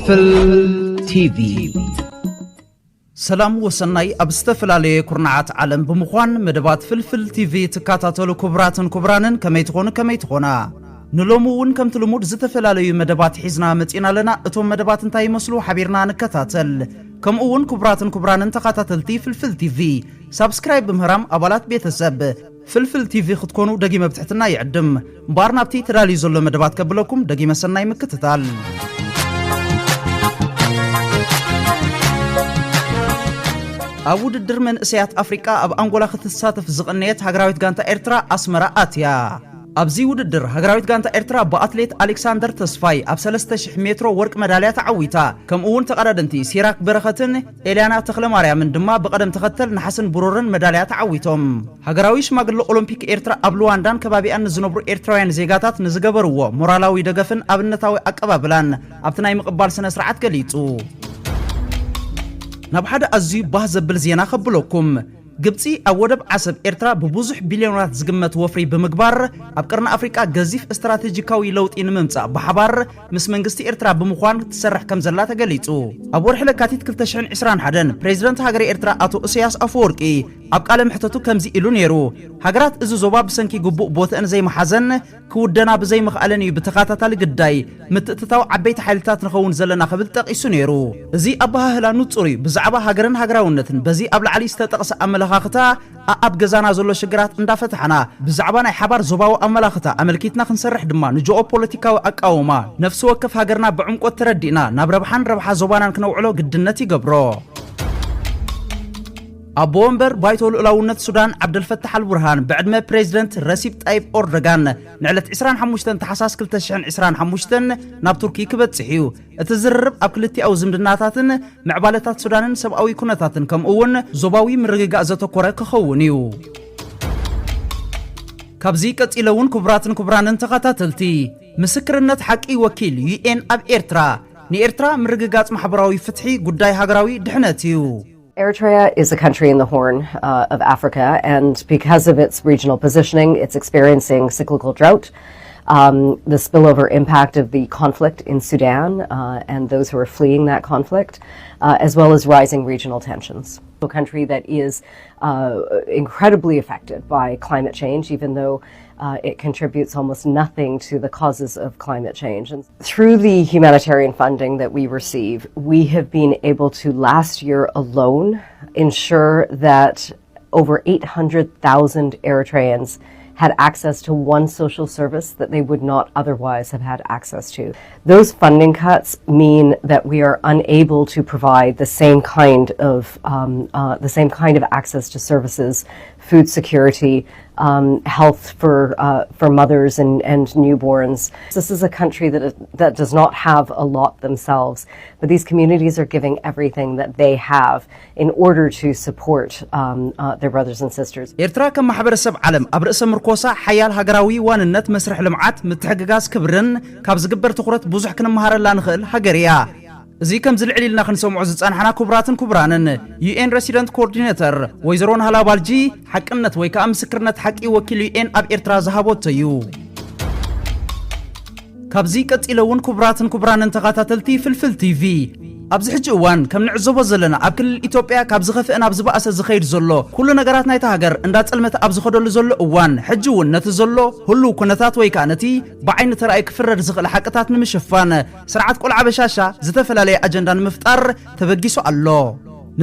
ፍልፍል ቲቪ ሰላም ወሰናይ አብስተፈላለየ ኩርናዓት ዓለም ብምዃን መደባት ፍልፍል ቲቪ ተካታተሉ ክቡራትን ክቡራንን ከመይ ትኾና ንሎሙውን ከም ትልሙድ ዝተፈላለዩ መደባት ሒዝና መጺና ለና እቶም መደባት እንታይ ይመስሉ ሓቢርና ንከታተል ከምኡውን ክቡራትን ክቡራንን ተካታተልቲ ፍልፍል ቲቪ ሰብስክራይብ በምህራም አባላት ቤተሰብ ፍልፍል ቲቪ ክትኮኑ ደጊመ ብትሕትና ይዕድም ባርናብቲ ተዳልዩ ዘሎ መደባት ከብለኩም ደጊመ ሰናይ ምክትታል ኣብ ውድድር መንእሰያት አፍሪካ ኣብ አንጎላ ክትሳተፍ ዝቕነየት ሃገራዊት ጋንታ ኤርትራ አስመራ አትያ ኣብዚ ውድድር ሃገራዊት ጋንታ ኤርትራ በአትሌት አሌክሳንደር ተስፋይ ኣብ 3000 ሜትሮ ወርቅ መዳልያ ተዓዊታ ከምኡውን ተቀዳደንቲ ሲራክ በረኸትን ኤልያና ተኽለማርያምን ድማ በቀደም ተኸተል ነሐስን ብሩርን መዳልያ ተዓዊቶም ሃገራዊ ሽማግለ ኦሎምፒክ ኤርትራ ኣብ ሉዋንዳን ከባቢያን ዝነብሩ ኤርትራውያን ዜጋታት ንዝገበርዎ ሞራላዊ ደገፍን ኣብነታዊ አቀባብላን ኣብቲ ናይ ምቕባል ስነ ስርዓት ገሊጹ ናብ ሓደ ኣዝዩ ባህ ዘብል ዜና ከብለኩም ግብፂ ኣብ ወደብ ዓሰብ ኤርትራ ብብዙሕ ቢልዮናት ዝግመት ወፍሪ ብምግባር ኣብ ቀርኒ አፍሪካ ገዚፍ ስትራቴጂካዊ ለውጢ ንምምጻእ ብሓባር ምስ መንግስቲ ኤርትራ ብምዃን ትሰርሕ ከም ዘላ ተገሊጹ ኣብ ወርሒ ለካቲት 2021 ፕሬዝደንት ሃገር ኤርትራ አቶ ኢሳያስ አፈወርቂ ኣብ ቃለ ምሕተቱ ከምዚ ኢሉ ነይሩ ሃገራት እዚ ዞባ ብሰንኪ ግቡእ ቦታን ዘይመሓዘን ክውደና ብዘይ ምኽኣለን እዩ ብተኻታታሊ ግዳይ ምትእትታው ዓበይቲ ሓይልታት ንኸውን ዘለና ክብል ጠቂሱ ነይሩ እዚ ኣባሃህላ ንጹር ብዛዕባ ሃገርን ሃገራውነትን በዚ ኣብ ላዕሊ ዝተጠቕሰ ኣመለኻኽታ ኣብ ገዛና ዘሎ ሽግራት እንዳፈትሐና ብዛዕባ ናይ ሓባር ዞባዊ ኣመላኽታ ኣመልኪትና ክንሰርሕ ድማ ንጂኦ ፖለቲካዊ ኣቃውማ ነፍሲ ወከፍ ሃገርና ብዕምቆት ተረዲእና ናብ ረብሓን ረብሓ ዞባናን ክነውዕሎ ግድነት ይገብሮ أبو أمبر بايتو الأولونة السودان عبد الفتاح البرهان بعد ما بريزيدنت رسيب طيب أردوغان نعلت عسران حموشتن تحساس كل تشحن عسران حموشتن ناب تركي كبت سحيو اتزرب أبكلتي أو زمدناتاتن معبالتات السودان سبقوي كونتاتن كم أون زباوي من رقاق زتو كوريك خونيو كابزيكت إلون كبرانن تغاتاتلتي مسكرنت حقي وكيل UN أب إيرترا ني إيرترا من رقاقات محبراوي فتحي قداي هاقراوي دحناتيو Eritrea is a country in the Horn of Africa, and because of its regional positioning, it's experiencing cyclical drought, the spillover impact of the conflict in Sudan and those who are fleeing that conflict, as well as rising regional tensions. A country that is incredibly affected by climate change, even though it contributes almost nothing to the causes of climate change. And through the humanitarian funding that we receive, we have been able to last year alone ensure that over 800,000 Eritreans had access to one social service that they would not otherwise have had access to. Those funding cuts mean that we are unable to provide the same kind of access to services, food security, health for mothers and newborns. This is a country that does not have a lot themselves, but these communities are giving everything that they have in order to support their brothers and sisters. ኤርትራ ከም ማሕበረሰብ ዓለም ኣብ ርእሰ ምርኮሳ ሓያል ሃገራዊ ዋንነት መስርሕ ልምዓት ምትሕግጋዝ ክብርን ካብ ዝግበር ትኹረት ብዙሕ ክንመሃረላ ንኽእል ሃገር እያ እዚ ከም ዝልዕሊልና ክንሰምዖ ዝጸንሐና ክቡራትን ክቡራንን UN Resident Coordinator ወይዘሮ ናህላ ባልጂ ሓቅነት ወይ ከዓ ምስክርነት ሓቂ ወኪል UN ኣብ ኤርትራ ዝሃቦት እዩ ካብዚ ቀፂለውን ክቡራትን ክቡራንን ተኸታተልቲ ፍልፍል ቲቪ ኣብዚ ሕጂ እዋን ከም ንዕዘቦ ዘለና ኣብ ክልል ኢትዮጵያ ካብ ዝኸፍእ ናብ ዝበኣሰ ዝኸይድ ዘሎ ኩሉ ነገራት ናይቲ ሃገር እንዳጸልመተ ኣብ ዝኸደሉ ዘሎ እዋን ሕጂ እውን ነቲ ዘሎ ሁሉ ኩነታት ወይ ከዓ ነቲ ብዓይኒ ተራእይ ክፍረድ ዝኽእል ሓቅታት ንምሽፋን ስርዓት ቆልዓ በሻሻ ዝተፈላለየ ኣጀንዳ ንምፍጣር ተበጊሱ ኣሎ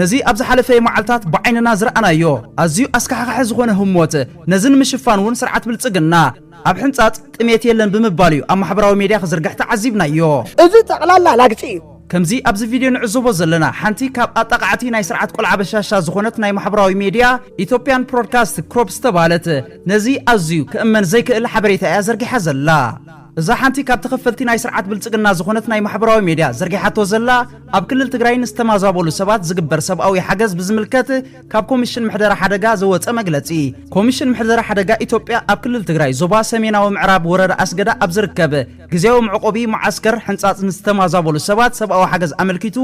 ነዚ ኣብ ዝሓለፈ መዓልታት ብዓይንና ዝረኣናዮ ኣዝዩ ኣስካሕካሕ ዝኾነ ህሞት ነዚ ንምሽፋን እውን ስርዓት ብልጽግና ኣብ ሕንጻጽ ጥሜት የለን ብምባል እዩ ኣብ ማሕበራዊ ሚድያ ክዝርግሕ ተዓዚብናዮ እዚ ጠቕላላ ላግጪ ከምዚ ኣብዚ ቪድዮ ንዕዘቦ ዘለና ሓንቲ ካብ ኣጠቃዕቲ ናይ ስርዓት ቆልዓ በሻሻ ዝኾነት ናይ ማሕበራዊ ሚድያ ኢትዮጵያን ብሮድካስት ክሮፕ ዝተባሃለት ነዚ ኣዝዩ ክእመን ዘይክእል ሓበሬታ እያ ዘርጊሓ ዘላ እዛ ሓንቲ ካብ ተኸፈልቲ ናይ ስርዓት ብልጽግና ዝኾነት ናይ ማሕበራዊ ሚድያ ዘርጊሓቶ ዘላ ኣብ ክልል ትግራይ ንዝተማዛበሉ ሰባት ዝግበር ሰብኣዊ ሓገዝ ብዝምልከት ካብ ኮሚሽን ምሕደራ ሓደጋ ዝወፀ መግለጺ ኮሚሽን ምሕደራ ሓደጋ ኢትዮጵያ ኣብ ክልል ትግራይ ዞባ ሰሜናዊ ምዕራብ ወረዳ ኣስገዳ ኣብ ዝርከብ ግዜያዊ መዕቆቢ ማዓስከር ሕንጻጽ ንዝተማዛበሉ ሰባት ሰብኣዊ ሓገዝ ኣመልኪቱ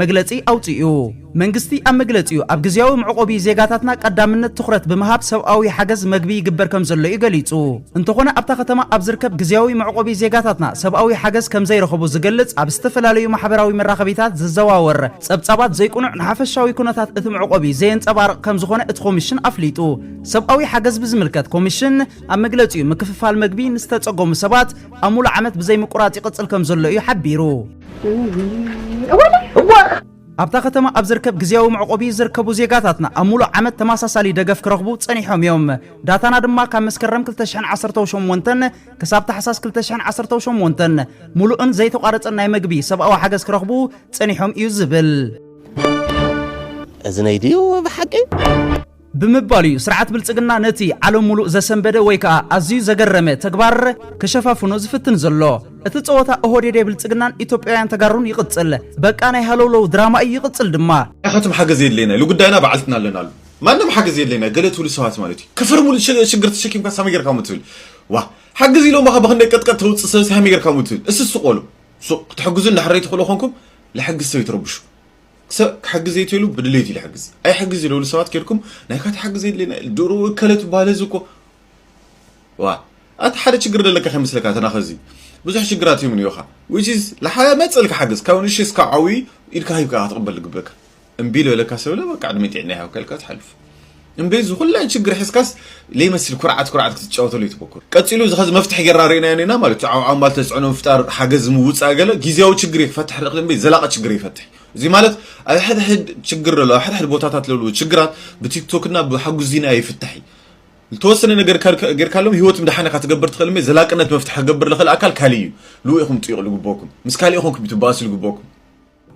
መግለጺ ኣውፅኡ መንግስቲ አመግለጽዩ ኣብ ግዜያዊ መዕቆቢ ዜጋታትና ቀዳምነት ትኩረት በመሃብ ሰብአዊ ሓገዝ መግቢ ይግበር ከም ዘሎ ይገልጹ እንተኾነ ኣብታ ከተማ ኣብ ዝርከብ ግዜያዊ መዕቆቢ ዜጋታትና ሰብአዊ ሓገዝ ከም ዘይረኸቡ ዝገልጽ ኣብ ዝተፈላለዩ ማሕበራዊ መራኸቢታት ዝዘዋወር ጸብጻባት ዘይቁኑዕ ንሓፈሻዊ ኩነታት እቲ መዕቆቢ ዘየንጸባርቕ ከም ዝኾነ እቲ ኮሚሽን ኣፍሊጡ ሰብአዊ ሓገዝ ብዝምልከት ኮሚሽን ኣብ መግለጽዩ ምክፍፋል መግቢ ንዝተጸገሙ ሰባት ኣብ ሙሉእ ዓመት ብዘይ ምቁራጽ ይቕጽል ከም ዘሎ እዩ ሓቢሩ ኣብታ ከተማ ኣብ ዝርከብ ግዜያዊ መዕቆቢ ዝርከቡ ዜጋታትና ኣብ ሙሉእ ዓመት ተመሳሳሊ ደገፍ ክረኽቡ ጸኒሖም እዮም ዳታና ድማ ካብ መስከረም 2018 ክሳብ ታሕሳስ 2018 ሙሉእን ዘይተቋረጸ ናይ መግቢ ሰብአዊ ሓገዝ ክረኽቡ ጸኒሖም እዩ ዝብል እዝነይ ድዩ ብሓቂ ብምባልዩ ስርዓት ብልጽግና ነቲ ዓለም ሙሉእ ዘሰንበደ ወይ ከዓ ኣዝዩ ዘገረመ ተግባር ከሸፋፍኖ ዝፍትን ዘሎ እቲ ጸወታ ኦህዴድ ብልጽግናን ኢትዮጵያውያን ተጋሩን ይቕጽል በቃ ናይ ሃለውለው ድራማ ይቕጽል ድማ ያኸቱም ሓገዝ የለና ለጉዳይና በዓልትና ኣለና አሉ ማንም ሓገዝ የለና ገለት ሁሉ ሰዋት ማለት እዩ ከፈርሙል ሽግር ተሸኪምካ ሳመገርካ ምትብል ዋ ሓገዝ ኢሎም ማኻ በኽንደይ ቀጥቀጥ ተውጽእ ሰብ ሳመገርካ ምትብል እስስቆሉ ሱቅ ክትሕግዙን ንሕረይ ትኽእሉ ኾንኩም ለሕግዝ ሰብ ይትረብሹ حجز يتولو بدليتي الحجز أي حجز لو لسوات كيركم نايكات حجز لنا الدورو كلت بالزوكو وا أتحرك شجر لك خمس لكات أنا خزي بزح شجراتي من يوخا which is لحياة ما تسألك حجز كون الشيء سكعوي إلك هاي بقى تقبل لك امبيلو لك سولا وقعد متعناها وكلكات حلف امبيزو كل شجر حسكاس ليه مثل كرعات تتشاوتوا لي تبكر كتسيلو زخز مفتح جرارينا يعني نامال عمال تسعنون فتار حجز موت أجله جيزيو شجر يفتح رقم بيت زلاقة شجر يفتح زي مالت أحد شجر له أحد بوتاتات له شجرات بتيك توكنا بحجز زينا يفتحي التوصل إن غير كلام هو تمدحنا كتجبر تخلمي زلاقة نت مفتح جبر لخل أكل كاليو لو يخم تيغ لجبوكم مس كاليو خم بتباس لجبوكم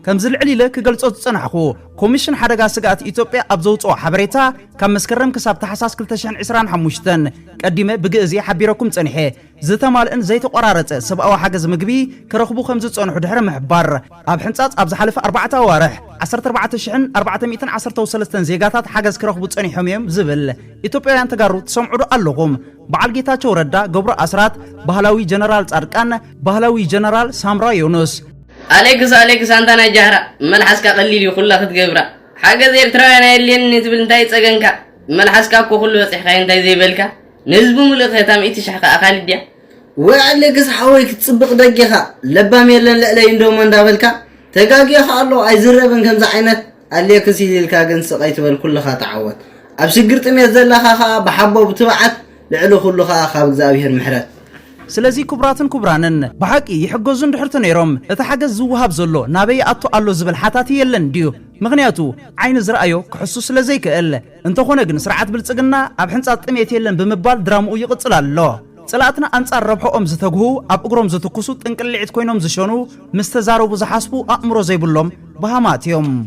كم زلعلي لك قلت تصنعخو كوميشن حدقا سقات إثيوبيا أبزوتو حبريتا كم مسكرم كساب تحساس كلتشان عسران حموشتن قديمة بقزي حبيركم تصنحي زيتا مال إن زيت قرارت سبقوا حاجز مقبي كرخبو خمزة تصنحو دحر محبار أب حنصات أبز حلف 4 وارح 14,410 زيغاتات حاجز كرخبو تصنحهم يوم زبل إثيوبيا تقارو تسمعو اللغم بعال جيتاتشو ردا قبر أسرات بهلاوي جنرال تاركان بهلاوي جنرال سامرا يونس أليكس أنتنا جهرة ملحسك قليل يخلى تتقبرا حاجة زي ترانا اللي نزبل انتاي تساقنكا ملحسك أكو خلو يصحكا انتاي زي بلكا نزبو ملك ختام إيتي شحكا أخالي ديا وعليكس حاويك تسبق دقيقة لبام يلن لألا يندو من دابلكا تقاقيخا الله عايزربن كم زعينت أليكس يلكا قنس قيتبال كلها تعود أبسقرت ميزل لخا بحبو بتبعت لعلو خلوخا أخا بزاويهر محرات سلازي كبراتن كبرانن بحقي يحجزون دحرت نيرم اتحجز زوهاب زلو نابي اتو الله زبل حتاتي يلن ديو مغنياتو عين زرأيو كحسو سلازي كأل انتو خونقن سرعات بلتسقنا اب حنصات قميت يلن بمبال درامو يقصل الله صلاتنا انصار ربحو زتغو اب اقروم زتكسو تنقلعت كوينوم زشونو مستزارو بزحاسبو امرو زيبلوم بهاماتيوم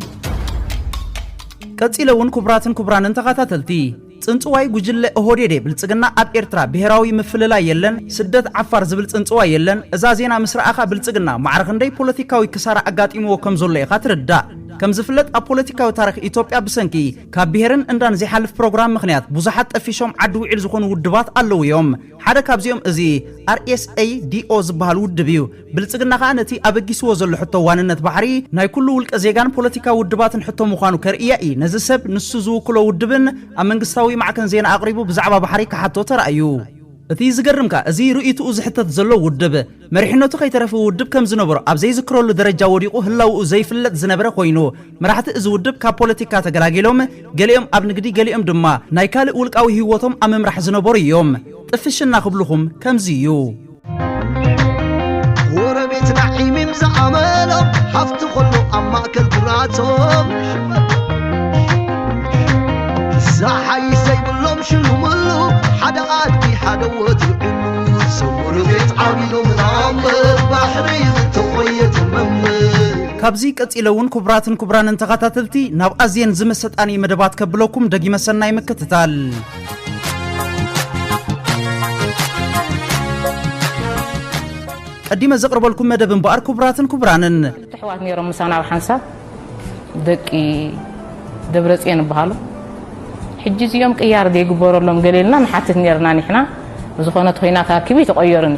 كتيلون كبراتن كبرانن تقاتلتي ጽንጽዋይ ጉጅለ ኦህዴድ ብልጽግና ኣብ ኤርትራ ብሔራዊ ምፍልላይ የለን ስደት ዓፋር ዝብል ጽንጽዋይ የለን እዛ ዜና ምስራኣኻ ብልጽግና ማዕረኽ እንደይ ፖለቲካዊ ክሳራ አጋጢሞ ከም ዘሎ ኢኻ ትርዳ ከም ዝፍለጥ ኣብ ፖለቲካዊ ታሪኽ ኢትዮጵያ ብሰንኪ ካብ ብሔርን እንዳን ዝሓልፍ ፕሮግራም ምኽንያት ብዙሓት ጠፊሾም ዓዲ ውዒል ዝኾኑ ውድባት ኣለዉ እዮም ሓደ ካብዚኦም እዚ RSADO ዝበሃል ውድብ እዩ ብልጽግና ኸኣ ነቲ ኣበጊስዎ ዘሎ ሕቶ ዋንነት ባሕሪ ናይ ኩሉ ውልቀ ዜጋን ፖለቲካዊ ውድባትን ሕቶ ምዃኑ ከርእያ እዩ ነዚ ሰብ ንሱ ዝውክሎ ውድብን ኣብ መንግስታዊ معكن زين أقربو بزعبة بحري كحتو ترأيو እቲ ዝገርምካ እዚ ርእይቱኡ ዝሕተት ዘሎ ውድብ መሪሕነቱ ከይተረፈ ውድብ ከም ዝነበሩ ኣብ ዘይዝክረሉ ደረጃ ወዲቁ ህላው ዘይፍለጥ ዝነበረ ኮይኑ መራሕቲ እዚ ውድብ ካብ ፖለቲካ ተገላጊሎም ገሊኦም ኣብ ንግዲ ገሊኦም ድማ ናይ ካልእ ውልቃዊ ህይወቶም ኣብ ምምራሕ ዝነበሩ እዮም ጥፍሽና ክብልኹም ከምዚ እዩ ጎረቤት ናዒም ዝዓመሎም ሓፍቲ ኩሉ ኣብ ማእከል ኩራቶም زحي سيبلهم شلملو حدا قادي حدا وتعلو صور بيت عبيدو من عمر بحري تقوية ممر كابزي قصيلون كبراتن كبرانن تخاتلتي ناب ازين زمسطاني مدبات كبلوكم دغي مسناي مكتتال قديما زقرب لكم مدبن بار كبراتن كبرانن تحوات نيرم مسانا وحنسا دقي دبرصين بحالو حجز يوم قيار دي غبور لهم قليلنا نحاتت نيرنا نحنا بزخونة خوينا كاكبي تغيرني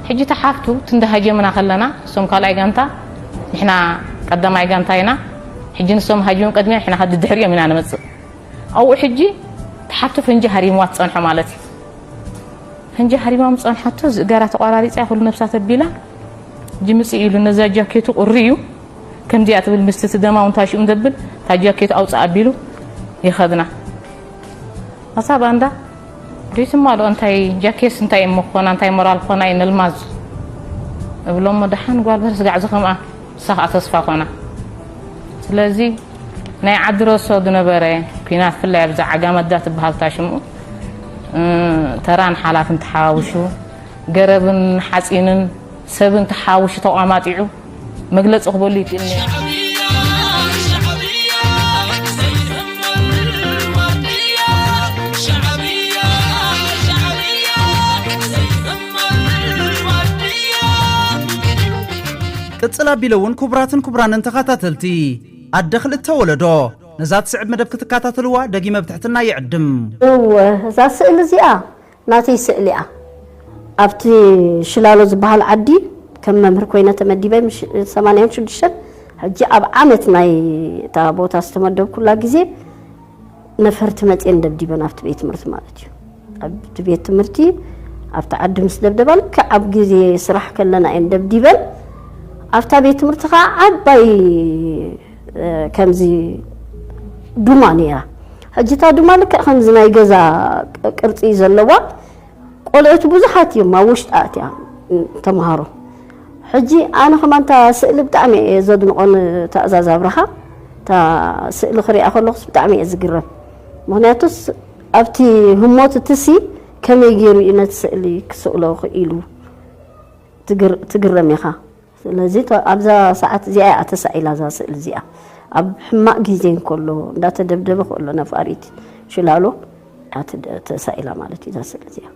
حجي تحافتو تندهاجي منا خلنا سوم كالاي غانتا نحنا قدام اي غانتاينا حجي نسوم هاجون قدمي احنا هاد الدحريه من انا مص او حجي تحت فنجي هريمات صنحه مالتي فنجي هريمات صنحته زغارا تقاراريصا كل نفسات بيلا جمص يلو نزا جاكيتو قريو كم ديات بالمستت دماون تاشي مدبل تا جاكيت اوصا بيلو يخدنا حساب اندا ديت مالو انتي جاكيس انتي مخون انتي مورال خونا ينلماز بلوم مدحان قال بس قاعد خما ساعه تصفى خونا ስለዚህ ናይ ዓድሮሶ ዝነበረ ኩናት ፍላይ ኣብዛ ዓጋመዳት በሃል ታሽሙ ተራን ሓላፍን ተሓዋውሹ ገረብን ሓፂንን ሰብን ተሓዋውሹ ተቋማጢዑ መግለጽ ክበሉ ይጥልኒ ቅጽላ ቢለውን ኩብራትን ኩብራንን ተኸታተልቲ አደخل ተወለዶ ነዛት ስዕብ መደብ ክትከታተልዋ ደጊመ ብትሕትና ይዕድም እዛ ስእሊ እዚኣ ናተይ ስእሊኣ ኣብቲ ሽላሎ ዝበሃል ዓዲ ከም መምህር ኮይነ ተመዲበ 86 ሕጂ ኣብ ዓመት ናይ ታ ቦታ ዝተመደብኩላ ግዜ ነፈርቲ መፅን ደብዲበን ኣብቲ ቤት ትምህርቲ ማለት እዩ ኣብቲ ቤት ትምህርቲ ኣብቲ ዓዲ ምስ ደብደባል ከዓብ ግዜ ስራሕ ከለና እን ደብዲበን ኣብታ ቤት ትምህርቲ ኻ ዓባይ كمزي دومانيا حجتا دومالك خمز ناي غزا قرصي زلوا قلعت بزحات يما وشت اتيا تمهارو حجي انا كمان تا سئل بتعمي زدن قن تازاز ابرها تا سئل خري اخلص بتعمي ازغرم مهنياتس ابتي هموت تسي كم يغيرو ينت سئلي كسولو خيلو تغرميخا ስለዚህ ኣብዛ ሰዓት እዚኣ ኣተሳኢላ ዛ ስእሊ እዚኣ ኣብ ሕማቅ ግዜን ከሎ እንዳተደብደበ ከሎ ነፋሪት ሽላሎ ኣተሳኢላ ማለት እዩ ዛ ስእሊ እዚኣ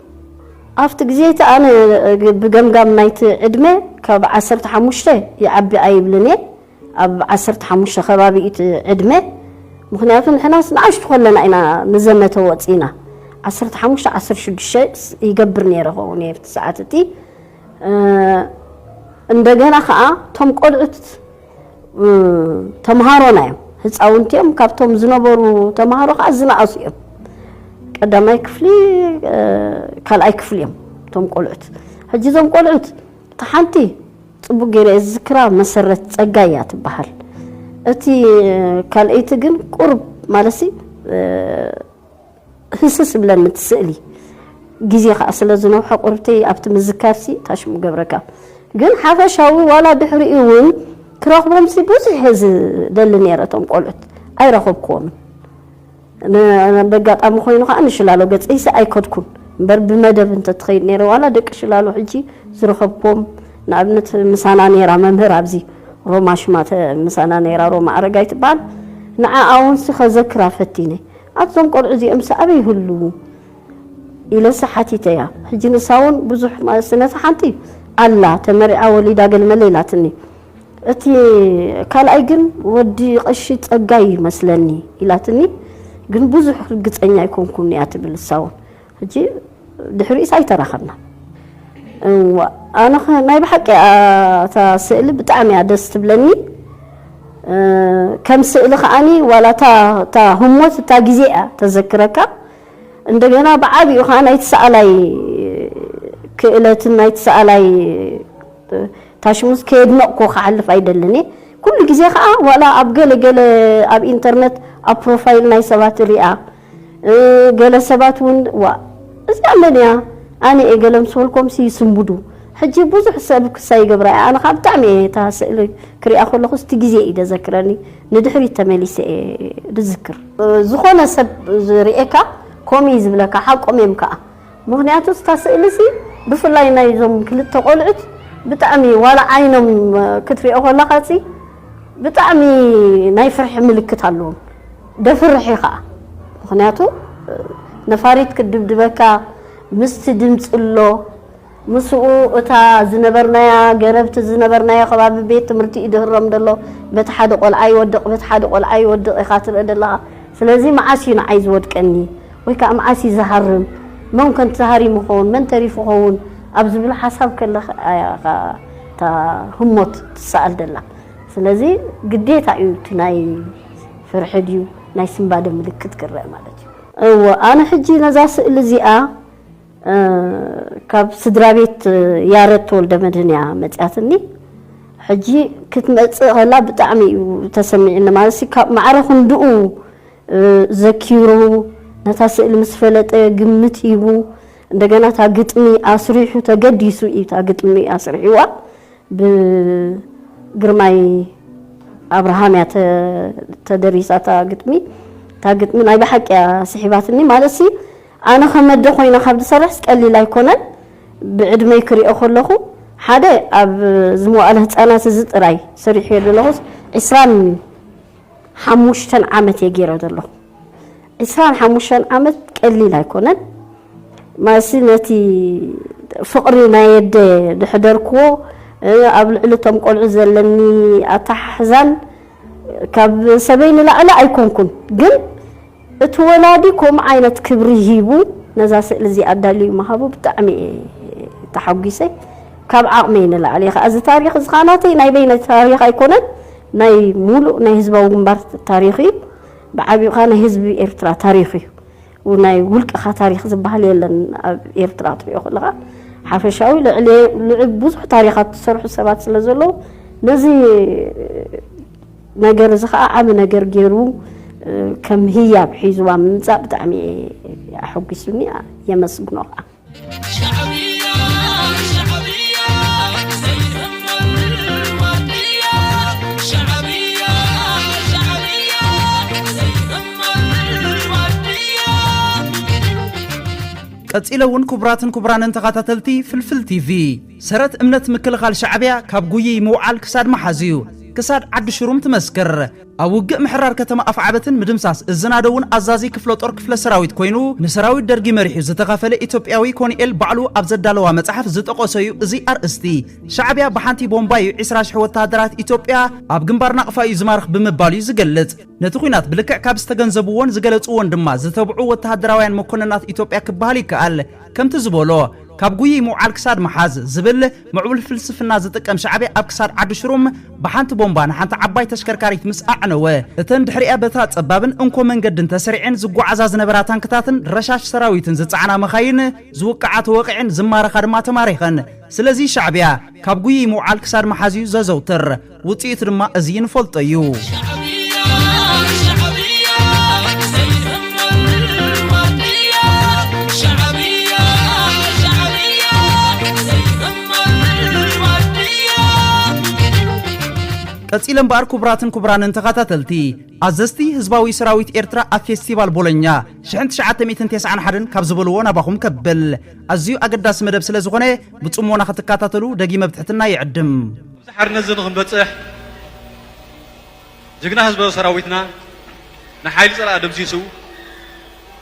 ኣብቲ ግዜ ኣነ ብገምጋም ናይቲ ዕድመ ካብ 15 ይዓቢ ኣይብልኒ ኣብ 15 ከባቢ እቲ ዕድመ ምክንያቱ ንሕናስ ንዓሽቱ ከለና ኢና ንዘመተ ወፂና 15 16 ይገብር ነይረ ኾነ ኣብቲ ሰዓት እቲ እንደገና ኸአ ቶም ቆልዑት ተማሃሮና ህፃውንቲም ካብቶም ዝነበሩ ተማሃሮ ኸአ ዝናኣስዮም ቀዳማይ ክፍሊ ካልኣይ ክፍሊዮም ቶም ቆልዑት ሕጂ ዞም ቆልዑት ተሓንቲ ጽቡቅ ገይረ ዝክራ መሰረት ጸጋያ ትበሃል እቲ ካልኣይቲ ግን ቁርብ ማለሲ ህስስ ብለን ትስእሊ ግዜ ኸአ ስለዝነው ቁርብቲ ኣብቲ ምዝካርሲ ታሽሙ ገብረካ ግን ሓፈሻዊ ዋላ ድሕሪኡን ክረኽቦም ሲ ብዙሕ ሕዝ ደል ነይረቶም ቆልዑት ኣይረኸብኩም በጋጣሚ ኮይኑ ኸአ ንሽላሎ ገጽይሲ ኣይከድኩን እምበር ብመደብ እንተትኸይድ ነይረ ዋላ ደቂ ሽላሎ ሕጂ ዝረኸብኩም ንኣብነት ምሳና ነይራ መምህር ኣብዚ ሮማ ሽማተ ምሳና ነይራ ሮማ ኣረጋይ ትበሃል ንዓኣ እውን ሲ ኸዘክራ ፈቲነ ኣቶም ቆልዑ እዚኦም ሲ ኣበይ ይህሉ ኢለሲ ሓቲተያ ሕጂ ንሳውን ብዙሕ ስነታ ሓንቲ አላ ተመሪዓ ወሊዳ ገልመለይላትኒ እቲ ካልኣይ ግን ወዲ ቀሺ ጸጋይ መስለኒ ኢላትኒ ግን ብዙሕ ግጸኛ ይኮንኩን ያትብል ሳውን ሕጂ ድሕሪ ሳይተራኸብና ኣነ ናይ በሓቂ ታ ስእሊ ብጣዕሚ ደስ ትብለኒ ከም ስእሊ ኸኣኒ ዋላ ታ ህሞት ታ ግዜኣ ተዘክረካ እንደገና ብዓቢኡ ኸኣ ናይ ተሰኣላይ كإلتنا نايت سألاي تاشموس كيدنقو خحلف أيدلني كل جزء ولا أبقى جل أب إنترنت أب بروفايل ناي سبات ريا جل سبات ون و إزعلني أنا إجلم سولكم سي سنبدو حجي بوزح سبك ساي جبرا أنا خاب تعمي تاسأل كري أخو لخص تجزء إذا ذكرني ندحري تملي ذكر زخونة سب ريكا كوميز بلك حق أميمك مهنياتو تاسألسي بفلاي نايزم كلت قلعت بتعمي ولا عينهم كتري أخو لقاتي بتعمي ناي فرح ملكت علوم ده فرحي خا مهنياتو نفاريت كدبدبكا مستدمت الله مسؤو اتا زنبرنايا قربت زنبرنايا خباب بيت تمرتي يدهرم دلو بتحد قلعي ودق بتحد قلعي ودق خاطر ادلا سلازي معاشي عايز ودقني ويكا معاشي زهرم ممكن تهاري مخون من تريف مخون ابز بالحساب كله تا هموت تسال دلا ስለዚህ ግዴታ እዩ ናይ ፍርሕ ድዩ ናይ ስምባደ ምልክት ክረአ ማለት እዩ ኣነ ሕጂ ነዛ ስእሊ እዚኣ ካብ ስድራ ቤት ያረት ወልደ መድህንያ መጽያትኒ ሕጂ ክትመጽእ ኸላ ብጣዕሚ ተሰሚዕኒ ማለት ካብ ማዕረኹ እንድኡ ዘኪሩ ነታ ስእሊ ምስ ፈለጠ ግምት ሂቡ እንደገና ታ ግጥሚ ኣስሪሑ ተገዲሱ እዩ ታ ግጥሚ ኣስሪሕዋ ብግርማይ አብርሃም ያ ተደሪሳታ ግጥሚ ታ ግጥሚ ናይ በሐቅ ስሒባትኒ ማለሲ ኣነ ከመደ ኮይነ ካብ ዝሰርሕ ቀሊል ኣይኮነን ብዕድመይ ክሪኦ ከለኹ ሓደ ኣብ ዝመዋዕለ ህፃናት ዝጥራይ ሰሪሕ የለኹስ 25 ዓመት የገይረ ዘለኹ 25 ዓመት ቀሊል ኣይኮነን ማሲ ነቲ ፍቅሪ ናይ የደ ድሕደርክዎ ኣብ ልዕልቶም ቆልዑ ዘለኒ ኣታሕዛን ካብ ሰበይ ንላዕለ ኣይኮንኩን ግን እቲ ወላዲ ከም ዓይነት ክብሪ ሂቡ ነዛ ስእሊ እዚ ኣዳልዩ መሃቡ ብጣዕሚ ተሓጒሰ ካብ ዓቕመይ ንላዕለ እዚ ታሪኽ ዝኻናተይ ናይ በይነ ታሪኽ ኣይኮነን ናይ ሙሉእ ናይ ህዝባዊ ግንባር ታሪኽ እዩ ብዓቢኻ ናይ ህዝቢ ኤርትራ ታሪኽ እዩ ወናይ ውልቅኻ ታሪኽ ዝበሃል የለን ኣብ ኤርትራ ትሪኦ ከለኻ ሓፈሻዊ ልዕሊ ብዙሕ ታሪኻት ዝሰርሑ ሰባት ስለ ዘለዉ ነዚ ነገር እዚ ከዓ ዓብ ነገር ገይሩ ከም ህያብ ሒዝዋ ምምፃእ ብጣዕሚ ኣሐጒሱኒ የመስግኖ ከዓ ቀጽለውን ኩብራትን ኩብራንን ተኸታተልቲ ፍልፍል ቲቪ ሰረት እምነት ምክልኻል ሻዕብያ ካብ ጉይ መውዓል ክሳድ መሓዝዩ ክሳድ ዓዲ ሽሩም ትመስክር ኣብ ውግእ ምሕራር ከተማ ኣፍዓበትን ምድምሳስ እዝናደውን ኣዛዚ ክፍለ ጦር ክፍለ ሰራዊት ኮይኑ ንሰራዊት ደርጊ መሪሑ ዝተኻፈለ ኢትዮጵያዊ ኮኒኤል ባዕሉ ኣብ ዘዳለዋ መጽሓፍ ዝጠቆሰዩ እዚ ኣርእስቲ ሻዕብያ ብሓንቲ ቦምባዩ 20,000 ወታደራት ኢትዮጵያ ኣብ ግንባር ናቕፋዩ ዝማርኽ ብምባሉ ዝገልጽ ነቲ ኩናት ብልክዕ ካብ ዝተገንዘብዎን ዝገለጽዎን ድማ ዝተብዑ ወታደራውያን መኮንናት ኢትዮጵያ ክበሃል ይከኣል ከምቲ ዝበሎ ካብ ጉይ መውዓል ክሳድ መሓዝ ዝብል ምዕቡል ፍልስፍና ዝጥቀም ሻዕብያ ኣብ ክሳድ ዓዲ ሽሩም ብሓንቲ ቦምባ ንሓንቲ ዓባይ ተሽከርካሪት ምስ ኣዕነወ እተን ድሕሪያ በታ ጸባብን እንኮ መንገድን ተሰሪዕን ዝጓዓዛ ዝነበራ ታንክታትን ረሻሽ ሰራዊትን ዝጸዓና መኻይን ዝውቅዓ ተወቂዕን ዝማረኻ ድማ ተማሪኸን ስለዚ ሻዕብያ ካብ ጉይ መውዓል ክሳድ መሓዝ እዩ ዘዘውትር ውጽኢት ድማ እዚ ንፈልጦ እዩ ቀጽለን ባር ኩብራትን ኩብራንን ተኸታተልቲ ኣዘስቲ ህዝባዊ ሰራዊት ኤርትራ ኣብ ፌስቲቫል ቦሎኛ 1991 ካብ ዝበልዎ ናባኹም ከብል ኣዝዩ ኣገዳሲ መደብ ስለ ዝኾነ ብጽሞና ክትከታተሉ ደጊመ ብትሕትና ይዕድም ሓርነት ንኽንበጽሕ ጅግና ህዝባዊ ሰራዊትና ንሓይሊ ጸላእ ደምሲሱ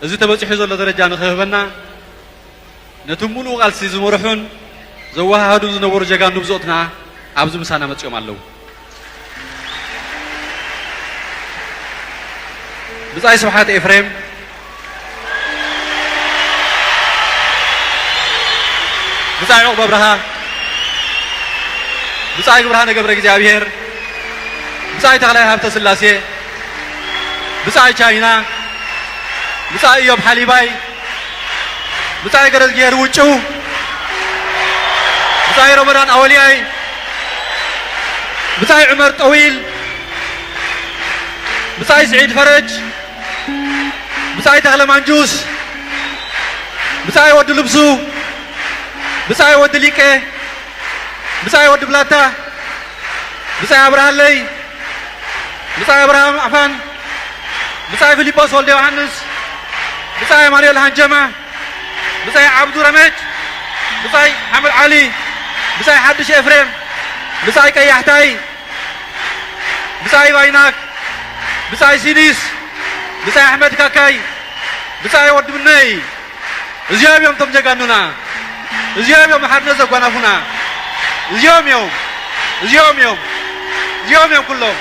እዚ ተበፂሑ ዘሎ ደረጃ ንኽህበና ነቲ ሙሉእ ቃልሲ ዝመርሑን ዘወሃሃዱ ዝነበሩ ጀጋኑ ብዞትና ኣብዚ ምሳና መጽኦም ኣለዉ ብጻይ ስብሓት ኤፍሬም ብጻይ ዕቑብ ኣብርሃ ብጻይ ግብርሃነ ገብረ እግዚአብሔር ብጻይ ተኽላይ ሃብተ ስላሴ ብጻይ ቻይና ብጻይ ኢዮብ ሓሊባይ ብጻይ ገረዝ ጌር ውጩ ብጻይ ረመዳን ኣወልያይ ብጻይ ዑመር ጠዊል ብጻይ ስዒድ ፈረጅ ብጻይ ተኽለ ማንጁስ ብጻይ ወዲ ልብሱ ብጻይ ወዲ ሊቀ ብጻይ ወዲ ብላታ ብጻይ አብርሃለይ ብጻይ አብርሃም አፋን ብጻይ ፊሊጶስ ወልደ ዮሐንስ ብጻይ ማርያል ሃንጀማ ብጻይ ዓብዱ ረመጅ ብጻይ ሐመድ ዓሊ ብጻይ ሓድሽ ኤፍሬም ብጻይ ቀያሕታይ ብጻይ ባይናክ ብጻይ ሲዲስ ብጻይ ኣሕመድ ካካይ ብጻይ ወዲ ምነይ እዚኦም እዮም ቶም ጀጋኑና እዚኦም እዮም ሓድነት ዘጓናፉና እዚኦም እዮም ኩሎም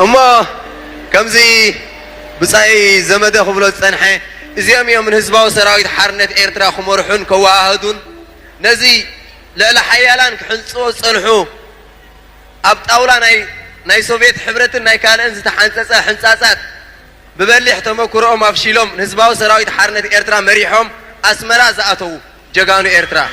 እሞ ከምዚ ብጻይ ዘመደ ክብሎ ዝጸንሐ እዚኦም እዮም ንህዝባዊ ሰራዊት ሓርነት ኤርትራ ክመርሑን ከወሃህዱን ነዚ لعل حيالان كحنصو صلحو اب طاولا ناي سوفيت حبرتن ناي كالن زتحنصص حنصاصات ببلح تمكرهم افشيلهم حزباو سراويت حرنت ኤርትራ مريحهم اسمرا زاتو جغانو ኤርትራ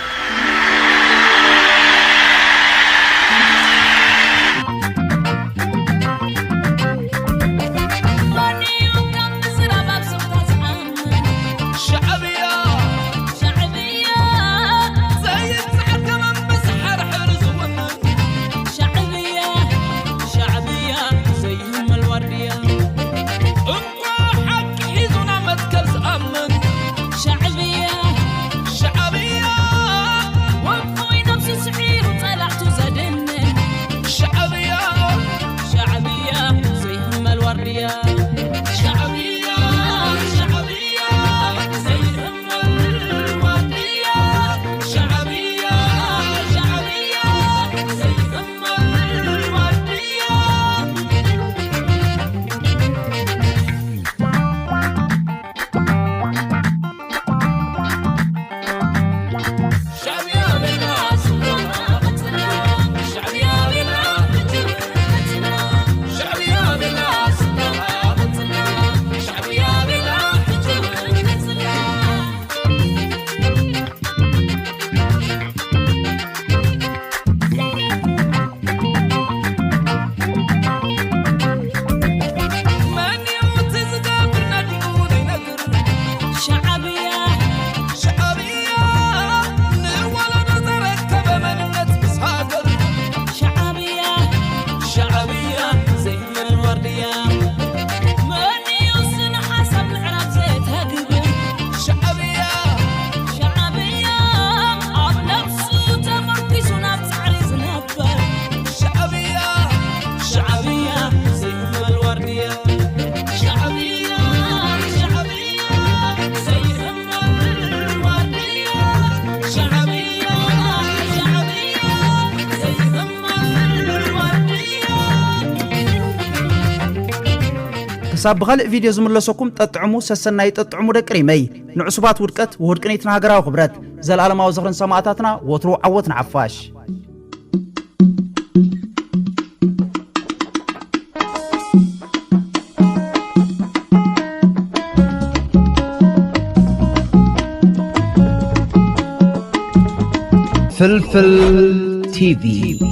حساب بغالق فيديو زملسوكم تطعمو سسناي تطعمو دقريمي نعصبات ودقت وهدقنيتنا هاغراو خبرت زلالماو زغرن سماعتاتنا وترو عوتنا عفاش فلفل تي في